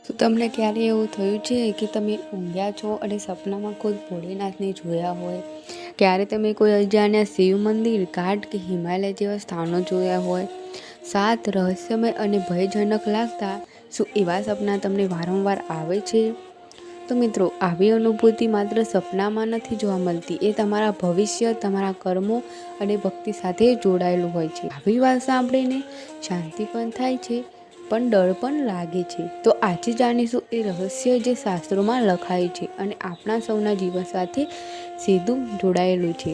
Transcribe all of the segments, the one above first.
તો તમને ક્યારે એવું થયું છે કે તમે ઊંઘ્યા છો અને સપનામાં ખુદ ભોળેનાથને જોયા હોય? ક્યારે તમે કોઈ અજાણ્યા શિવ મંદિર, ઘાટ કે હિમાલય જેવા સ્થાનો જોયા હોય? સાત રહસ્યમય અને ભયજનક લાગતા શું એવા સપના તમને વારંવાર આવે છે? તો મિત્રો, આવી અનુભૂતિ માત્ર સપનામાં નથી જોવા મળતી, એ તમારા ભવિષ્ય, તમારા કર્મો અને ભક્તિ સાથે જોડાયેલું હોય છે. આવી વાત સાંભળીને શાંતિ પણ થાય છે, પણ ડર પણ લાગે છે. તો આજે જાણીશું એ રહસ્ય જે શાસ્ત્રોમાં લખાયું છે અને આપણા સૌના જીવન સાથે સીધું જોડાયેલું છે.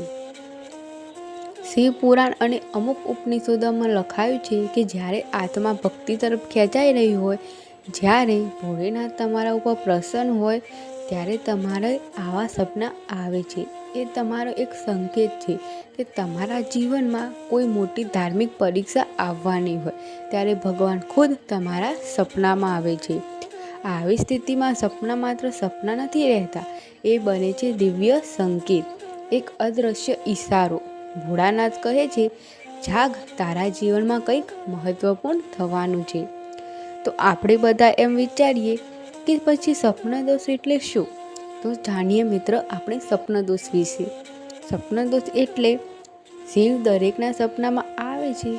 શિવ પુરાણ અને અમુક ઉપનિષદોમાં લખાયું છે કે જ્યારે આત્મા ભક્તિ તરફ ખેંચાઈ રહી હોય, જ્યારે ભોળેનાથ તમારા ઉપર પ્રસન્ન હોય, ત્યારે તમારે આવા સપના આવે છે. એ તમારો એક સંકેત છે કે તમારા જીવનમાં કોઈ મોટી ધાર્મિક પરીક્ષા આવવાની હોય, ત્યારે ભગવાન ખુદ તમારા સપનામાં આવે છે. આવી સ્થિતિમાં સપના માત્ર સપના નથી રહેતા, એ બને છે દિવ્ય સંકેત, એક અદૃશ્ય ઈશારો. ભોળાનાથ કહે છે, જાગ, તારા જીવનમાં કંઈક મહત્વપૂર્ણ થવાનું છે. તો આપણે બધા એમ વિચારીએ કે પછી સ્વપ્નદોષ એટલે શું? તો જાણીએ મિત્ર આપણે સ્વપ્નદોષ વિશે. સ્વપ્નદોષ એટલે શિવ દરેકના સપનામાં આવે છે,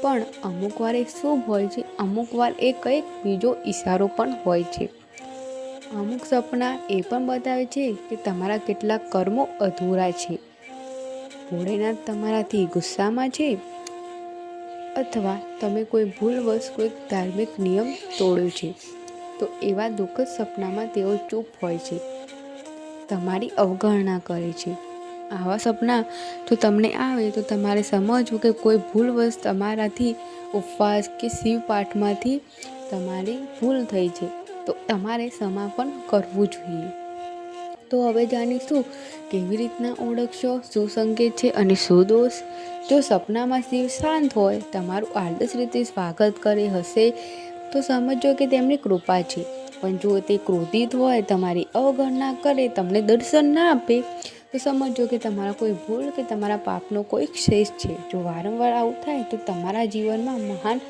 પણ અમુક વાર એ શુભ હોય છે, અમુક વાર એ કંઈક બીજો ઈશારો પણ હોય છે. અમુક સપના એ પણ બતાવે છે કે તમારા કેટલાક કર્મો અધૂરા છે, ભોળેનાથ તમારાથી ગુસ્સામાં છે, અથવા તમે કોઈ ભૂલવશ કોઈ ધાર્મિક નિયમ તોડ્યો છે. તો એવા દુઃખદ સપનામાં તેઓ ચૂપ હોય છે, તમારી અવગણના કરે છે. આવા સપના જો તમને આવે તો તમારે સમજવું કે કોઈ ભૂલવશ તમારાથી ઉપવાસ કે શિવ પાઠમાંથી તમારી ભૂલ થઈ છે, તો તમારે સમાપન કરવું જોઈએ. તો હવે જાણીશું કેવી રીતના ઓળખશો શું સંકેત છે અને શું દોષ. જો સપનામાં શિવ શાંત હોય, તમારું આદર્શ રીતે સ્વાગત કરે હશે, તો સમજો કે તેમની કૃપા છે. પણ જો તે ક્રોધિત હોય, તમારી અવગણના કરે, તમને દર્શન ના આપે, તો સમજો કે તમારા કોઈ ભૂલ કે તમારા પાપનો કોઈ શેષ છે. જો વારંવાર આવું થાય તો તમારા જીવનમાં મહાન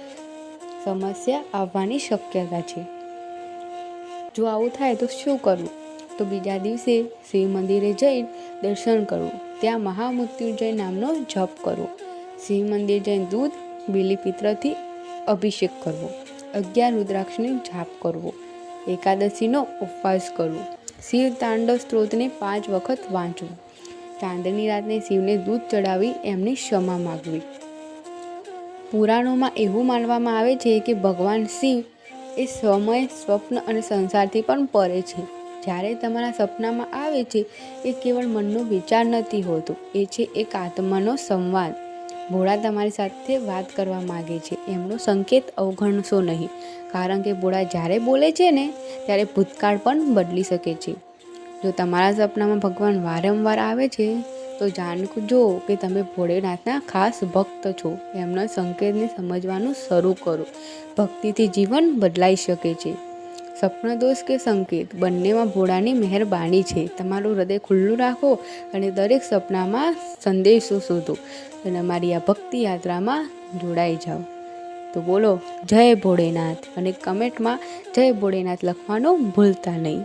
સમસ્યા આવવાની શક્યતા છે. જો આવું થાય તો શું કરવું? તો બીજા દિવસે શિવ મંદિરે જઈ દર્શન કરવું, ત્યાં મહામૃત્યુંજય નામનો જપ કરવો, શિવ મંદિર જઈને દૂધ બીલીપત્રથી અભિષેક કરવો, 11 રુદ્રાક્ષની જાપ કરવો, એકાદશીનો ઉપવાસ કરવો, શિવ તાંડવ સ્ત્રોતને 5 વખત વાંચવું, ચાંદની રાતને શિવને દૂધ ચડાવી એમની ક્ષમા માગવી. પુરાણોમાં એવું માનવામાં આવે છે કે ભગવાન શિવ એ સમય, સ્વપ્ન અને સંસારથી પણ પરે છે. જ્યારે તમારા સપનામાં આવે છે, એ કેવળ મનનો વિચાર નથી હોતો, એ છે એક આત્માનો સંવાદ. ભોળા તમારી સાથે વાત કરવા માગે છે, એમનો સંકેત અવગણશો નહીં, કારણ કે ભોળા જ્યારે બોલે છે ને, ત્યારે ભૂતકાળ પણ બદલી શકે છે. જો તમારા સપનામાં ભગવાન વારંવાર આવે છે, તો જાણજો કે તમે ભોળેનાથના ખાસ ભક્ત છો. એમના સંકેતને સમજવાનું શરૂ કરો, ભક્તિથી જીવન બદલાઈ શકે છે. સ્વપ્નદોષ કે સંકેત બંનેમાં ભોળાની મહેરબાની છે. તમારું હૃદય ખુલ્લું રાખો અને દરેક સપનામાં સંદેશો શોધો અને અમારી આ ભક્તિ યાત્રામાં જોડાઈ જાઓ. તો બોલો જય ભોળેનાથ, અને કમેન્ટમાં જય ભોળેનાથ લખવાનું ભૂલતા નહીં.